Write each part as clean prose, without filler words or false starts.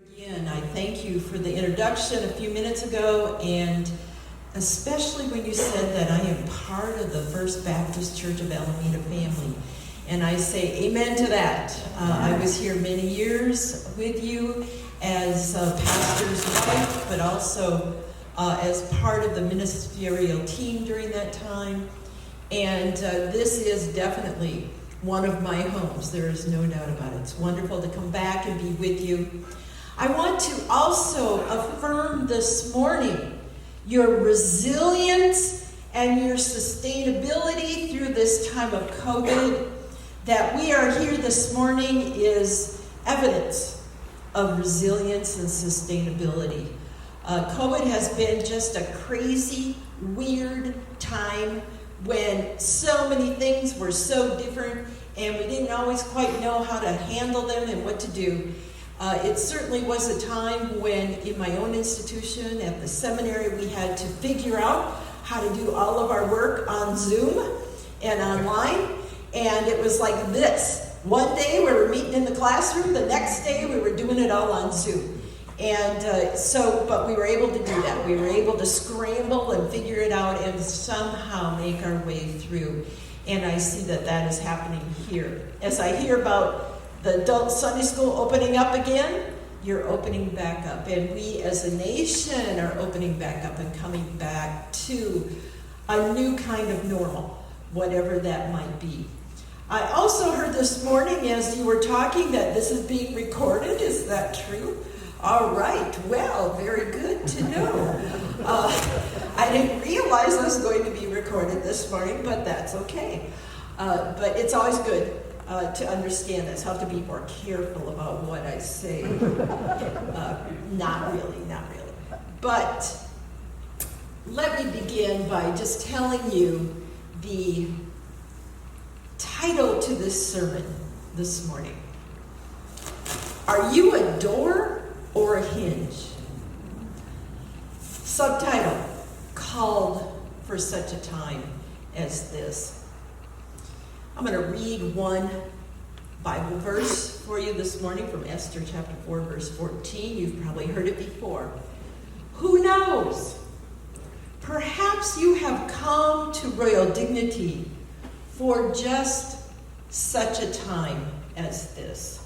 Again, I thank you for the introduction a few minutes ago, and especially when you said that I am part of the First Baptist Church of Alameda family. And I say amen to that. I was here many years with you as a pastor's wife, but also as part of the ministerial team during that time. And this is definitely one of my homes. There is no doubt about it. It's wonderful to come back and be with you. I want to also affirm this morning your resilience and your sustainability through this time of COVID. That we are here this morning is evidence of resilience and sustainability. COVID has been just a crazy, weird time when so many things were so different and we didn't always quite know how to handle them and what to do. It certainly was a time when in my own institution at the seminary we had to figure out how to do all of our work on Zoom and online. And it was like this. One day we were meeting in the classroom, the next day we were doing it all on Zoom. And but we were able to do that. We were able to scramble and figure it out and somehow make our way through. And I see that that is happening here. As I hear about the adult Sunday school opening up again, you're opening back up. And we as a nation are opening back up and coming back to a new kind of normal, whatever that might be. I also heard this morning as you were talking that this is being recorded. Is that true? All right. Well, very good to know. I didn't realize I was going to be recorded this morning, but that's okay. But it's always good to understand this, how to be more careful about what I say. Not really. But let me begin by just telling you the title to this sermon this morning. Are you a door or a hinge? Subtitle, called for such a time as this. I'm going to read one Bible verse for you this morning from Esther chapter 4, verse 14. You've probably heard it before. Who knows? Perhaps you have come to royal dignity for just such a time as this.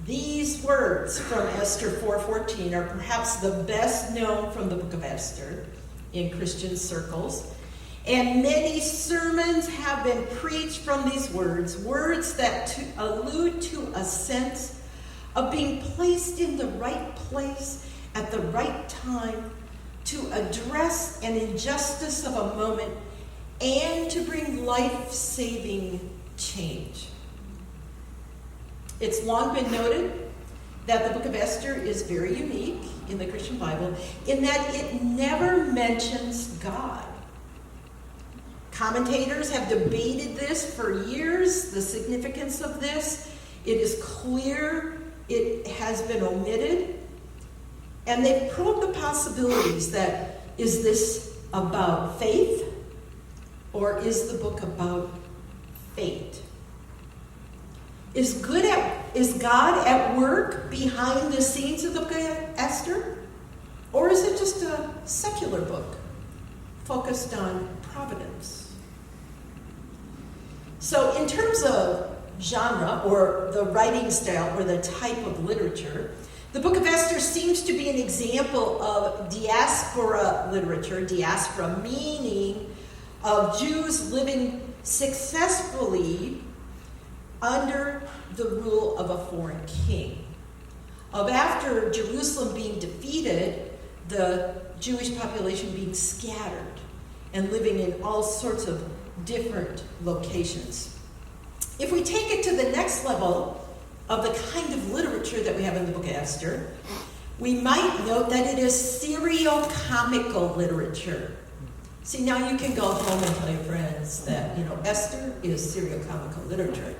These words from Esther 4:14 are perhaps the best known from the book of Esther in Christian circles. And many sermons have been preached from these words that allude to a sense of being placed in the right place at the right time to address an injustice of a moment and to bring life-saving change. It's long been noted that the book of Esther is very unique in the Christian Bible in that it never mentions God. Commentators have debated this for years, the significance of this. It is clear it has been omitted. And they've probed the possibilities that, is this about faith or is the book about fate? Is God at work behind the scenes of the book of Esther? Or is it just a secular book focused on providence? So in terms of genre or the writing style or the type of literature, the book of Esther seems to be an example of diaspora literature, diaspora meaning of Jews living successfully under the rule of a foreign king. Of after Jerusalem being defeated, the Jewish population being scattered and living in all sorts of different locations. If we take it to the next level of the kind of literature that we have in the book of Esther, we might note that it is serio-comical literature. See, now you can go home and tell your friends that, Esther is serio-comical literature.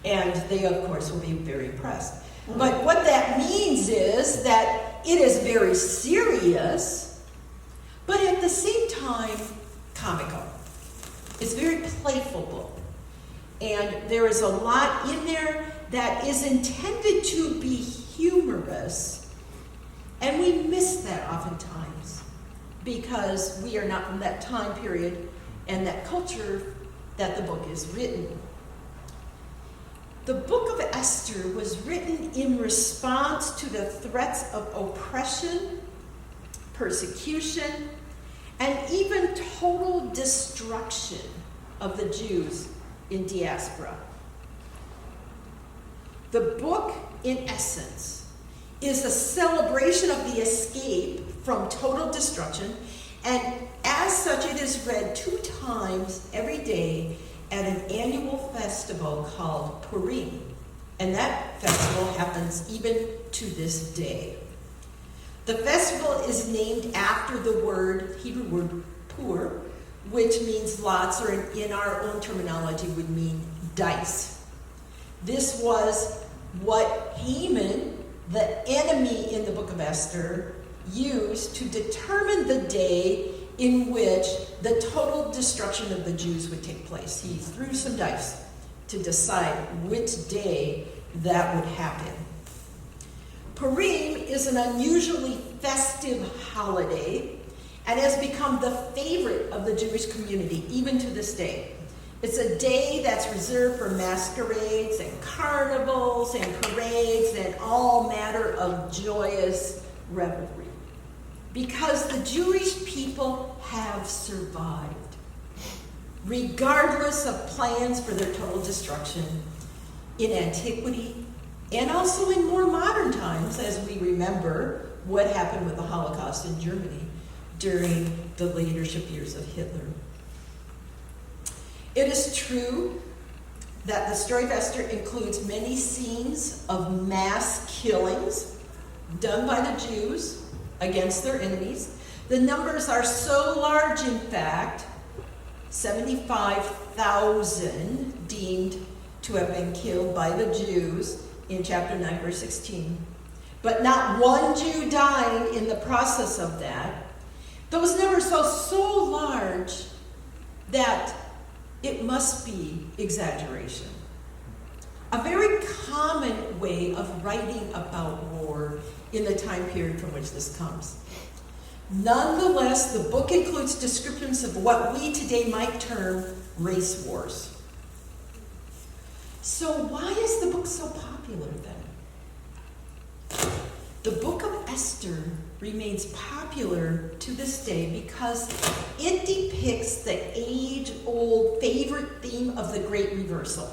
And they, of course, will be very impressed. But what that means is that it is very serious, but at the same time, comical. It's a very playful book. And there is a lot in there that is intended to be humorous, and we miss that oftentimes because we are not from that time period and that culture that the book is written. The book of Esther was written in response to the threats of oppression, persecution, and even total destruction of the Jews in diaspora. The book, in essence, is a celebration of the escape from total destruction, and as such it is read 2 times every day at an annual festival called Purim. And that festival happens even to this day. The festival is named after the Hebrew word pur, which means lots, or in our own terminology would mean dice. This was what Haman, the enemy in the book of Esther, used to determine the day in which the total destruction of the Jews would take place. He threw some dice to decide which day that would happen. Purim is an unusually festive holiday and has become the favorite of the Jewish community, even to this day. It's a day that's reserved for masquerades and carnivals and parades and all manner of joyous revelry, because the Jewish people have survived, regardless of plans for their total destruction in antiquity and also in more modern times, as we remember what happened with the Holocaust in Germany during the leadership years of Hitler. It is true that the story of Esther includes many scenes of mass killings done by the Jews against their enemies. The numbers are so large, in fact, 75,000 deemed to have been killed by the Jews in chapter 9, verse 16. But not one Jew dying in the process of that. Those numbers are so large that it must be exaggeration. A very common way of writing about war in the time period from which this comes. Nonetheless, the book includes descriptions of what we today might term race wars. So why is the book so popular then? The book of Esther remains popular to this day because it depicts the age-old favorite theme of the great reversal,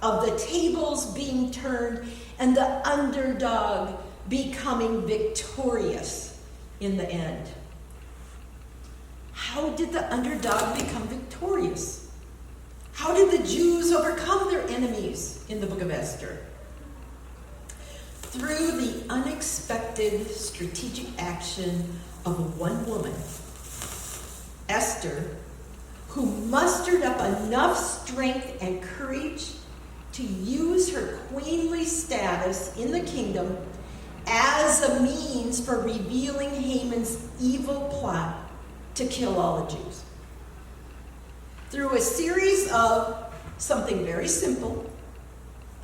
of the tables being turned and the underdog becoming victorious in the end. How did the underdog become victorious? How did the Jews overcome their enemies in the book of Esther? Through the unexpected strategic action of one woman, Esther, who mustered up enough strength and courage to use her queenly status in the kingdom as a means for revealing Haman's evil plot to kill all the Jews. Through a series of something very simple,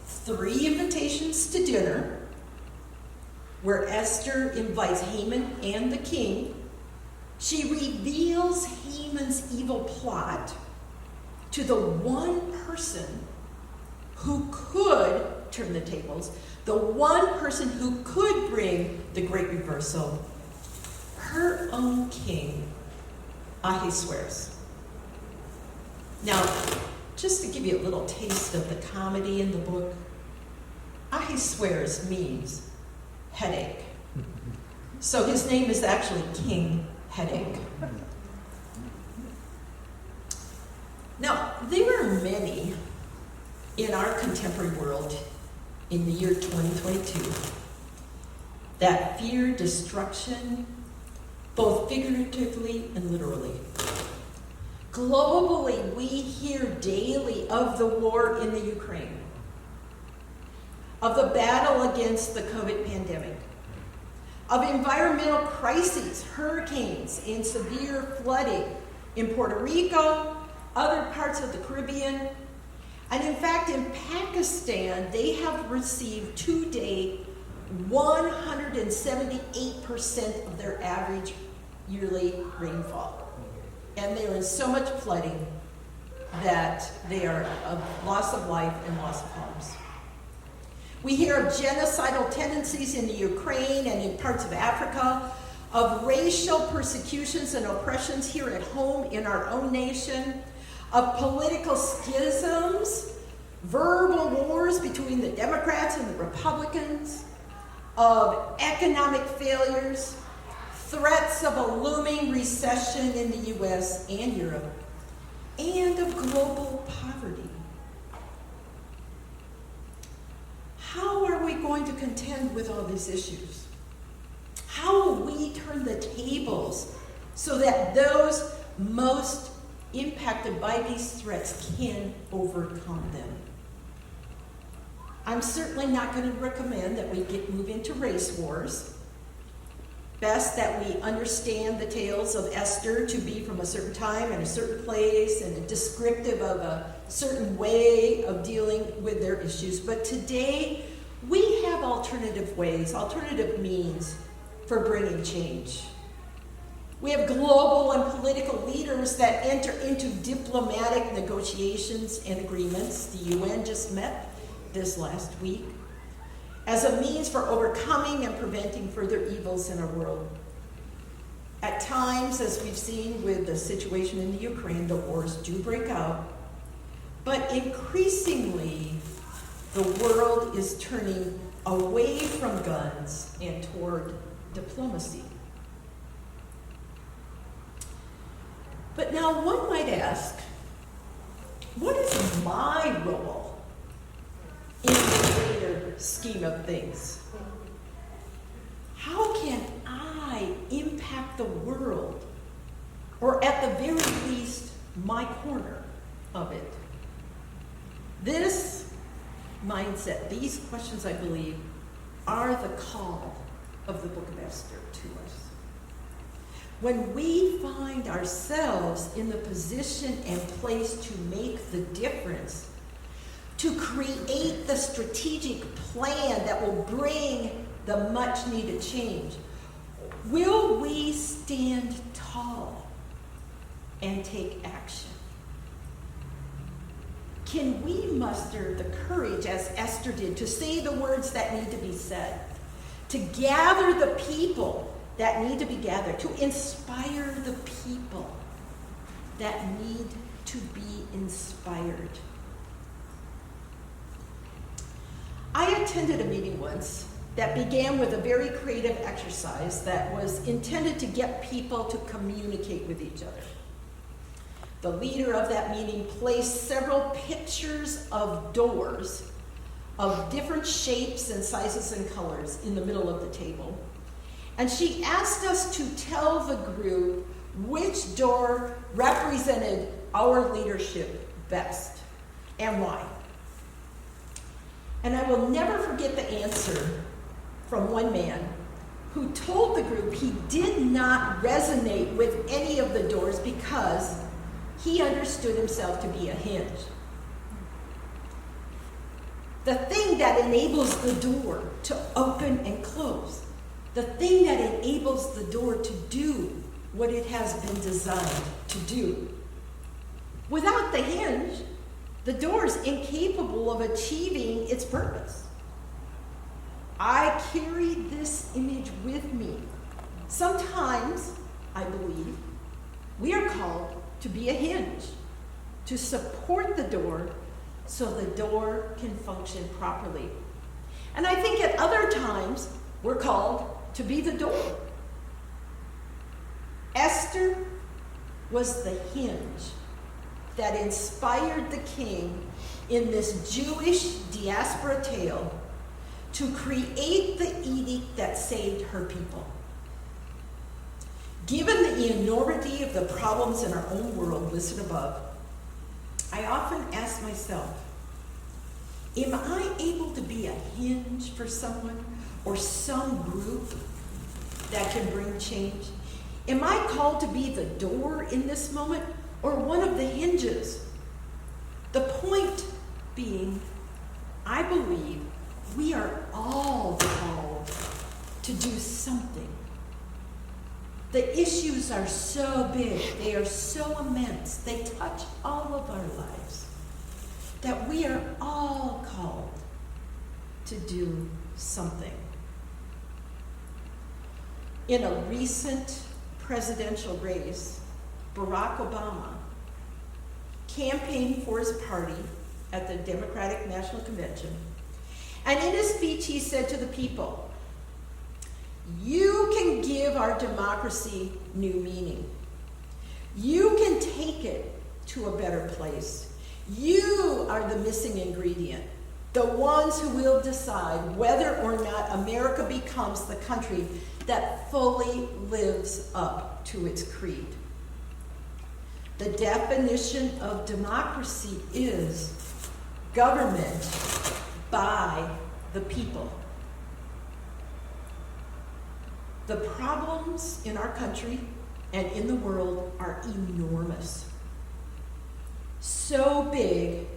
3 invitations to dinner, where Esther invites Haman and the king, she reveals Haman's evil plot to the one person who could turn the tables, the one person who could bring the great reversal, her own king, Ahasuerus. Now, just to give you a little taste of the comedy in the book, Ahasuerus means headache. So his name is actually King Headache. Now, there are many in our contemporary world in the year 2022 that fear destruction, both figuratively and literally. Globally, we hear daily of the war in the Ukraine, of the battle against the COVID pandemic, of environmental crises, hurricanes, and severe flooding in Puerto Rico, other parts of the Caribbean, and in fact in Pakistan, they have received to date 178% of their average yearly rainfall. And they're in so much flooding that they are a loss of life and loss of homes. We hear of genocidal tendencies in the Ukraine and in parts of Africa, of racial persecutions and oppressions here at home in our own nation, of political schisms, verbal wars between the Democrats and the Republicans, of economic failures, threats of a looming recession in the U.S. and Europe, and of global poverty. How are we going to contend with all these issues? How will we turn the tables so that those most impacted by these threats can overcome them? I'm certainly not going to recommend that we move into race wars. Best that we understand the tales of Esther to be from a certain time and a certain place and descriptive of a certain way of dealing with their issues. But today, we have alternative ways, alternative means for bringing change. We have global and political leaders that enter into diplomatic negotiations and agreements. The UN just met this last week as a means for overcoming and preventing further evils in our world. At times, as we've seen with the situation in the Ukraine, the wars do break out, but increasingly the world is turning away from guns and toward diplomacy. But now one might ask, what is my role in the greater scheme of things? How can I impact the world, or at the very least, my corner of it? This mindset, these questions, I believe, are the call of the book of Esther to us. When we find ourselves in the position and place to make the difference, to create the strategic plan that will bring the much needed change, will we stand tall and take action? Can we muster the courage, as Esther did, to say the words that need to be said, to gather the people that need to be gathered, to inspire the people that need to be inspired? I attended a meeting once that began with a very creative exercise that was intended to get people to communicate with each other. The leader of that meeting placed several pictures of doors of different shapes and sizes and colors in the middle of the table. And she asked us to tell the group which door represented our leadership best and why. And I will never forget the answer from one man who told the group he did not resonate with any of the doors because he understood himself to be a hinge. The thing that enables the door to open and close. The thing that enables the door to do what it has been designed to do. Without the hinge, the door is incapable of achieving its purpose. I carry this image with me. Sometimes, I believe, we are called to be a hinge, to support the door so the door can function properly. And I think at other times, we're called to be the door. Esther was the hinge that inspired the king in this Jewish diaspora tale to create the edict that saved her people. Given the enormity of the problems in our own world listed above, I often ask myself, am I able to be a hinge for someone or some group that can bring change? Am I called to be the door in this moment or one of the hinges? The point being, I believe we are all called to do something. The issues are so big, they are so immense, they touch all of our lives, that we are all called to do something. In a recent presidential race, Barack Obama campaigned for his party at the Democratic National Convention. And in his speech, he said to the people, "You can give our democracy new meaning. You can take it to a better place. You are the missing ingredient, the ones who will decide whether or not America becomes the country that fully lives up to its creed." The definition of democracy is government by the people. The problems in our country and in the world are enormous. So big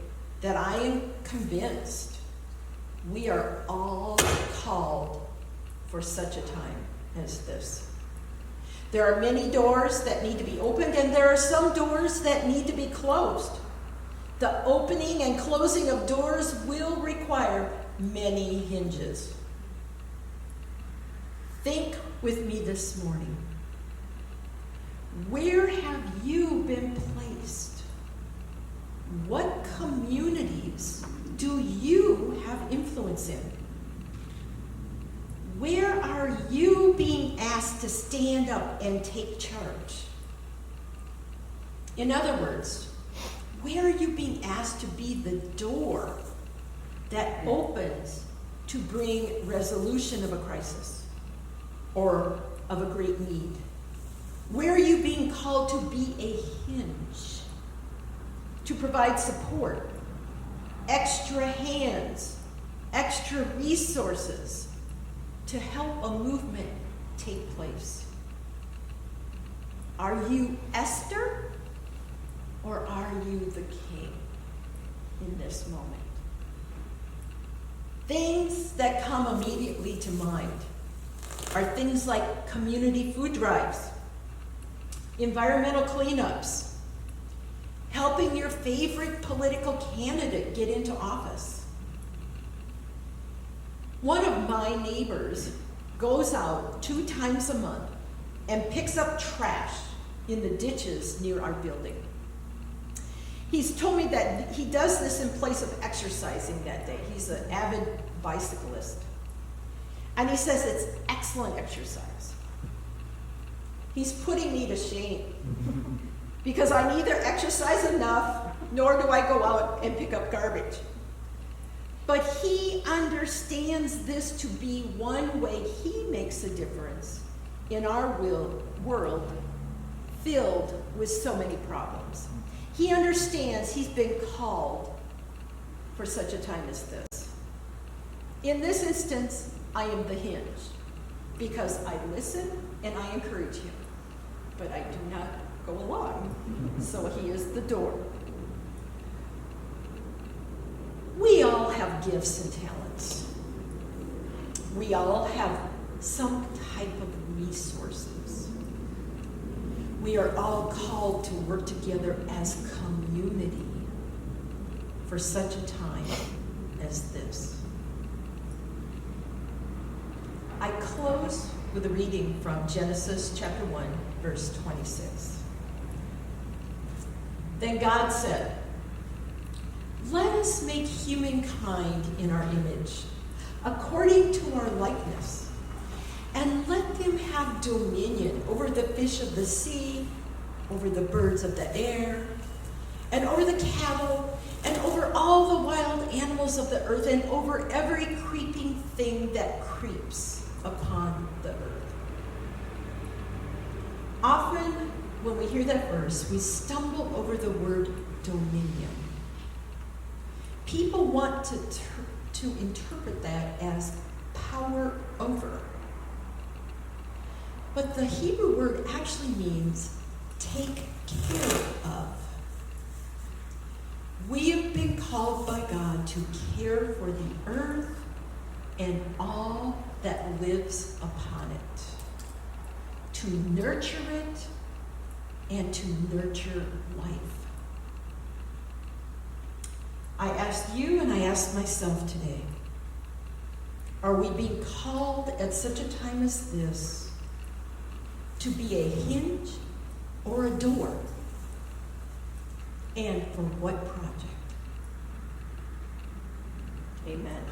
that I am convinced we are all called for such a time as this. There are many doors that need to be opened, and there are some doors that need to be closed. The opening and closing of doors will require many hinges. Think with me this morning. Where have you been placed? What communities do you have influence in? Where are you being asked to stand up and take charge? In other words, where are you being asked to be the door that opens to bring resolution of a crisis or of a great need? Where are you being called to be a hinge, to provide support, extra hands, extra resources to help a movement take place? Are you Esther or are you the king in this moment? Things that come immediately to mind are things like community food drives, environmental cleanups, helping your favorite political candidate get into office. One of my neighbors goes out 2 times a month and picks up trash in the ditches near our building. He's told me that he does this in place of exercising that day. He's an avid bicyclist. And he says it's excellent exercise. He's putting me to shame because I neither exercise enough nor do I go out and pick up garbage. But he understands this to be one way he makes a difference in our world filled with so many problems. He understands he's been called for such a time as this. In this instance, I am the hinge because I listen and I encourage him, but I do not go along. So he is the door. We all have gifts and talents. We all have some type of resources. We are all called to work together as community for such a time as this. I close with a reading from Genesis chapter 1, verse 26. Then God said, "Let us make humankind in our image, according to our likeness, and let them have dominion over the fish of the sea, over the birds of the air, and over the cattle, and over all the wild animals of the earth, and over every creeping thing that creeps upon the earth." Often, when we hear that verse, we stumble over the word dominion. People want to interpret that as power over. But the Hebrew word actually means take care of. We have been called by God to care for the earth and all that lives upon it, to nurture it and to nurture life. I ask you and I ask myself today, are we being called at such a time as this to be a hinge or a door? And for what project? Amen.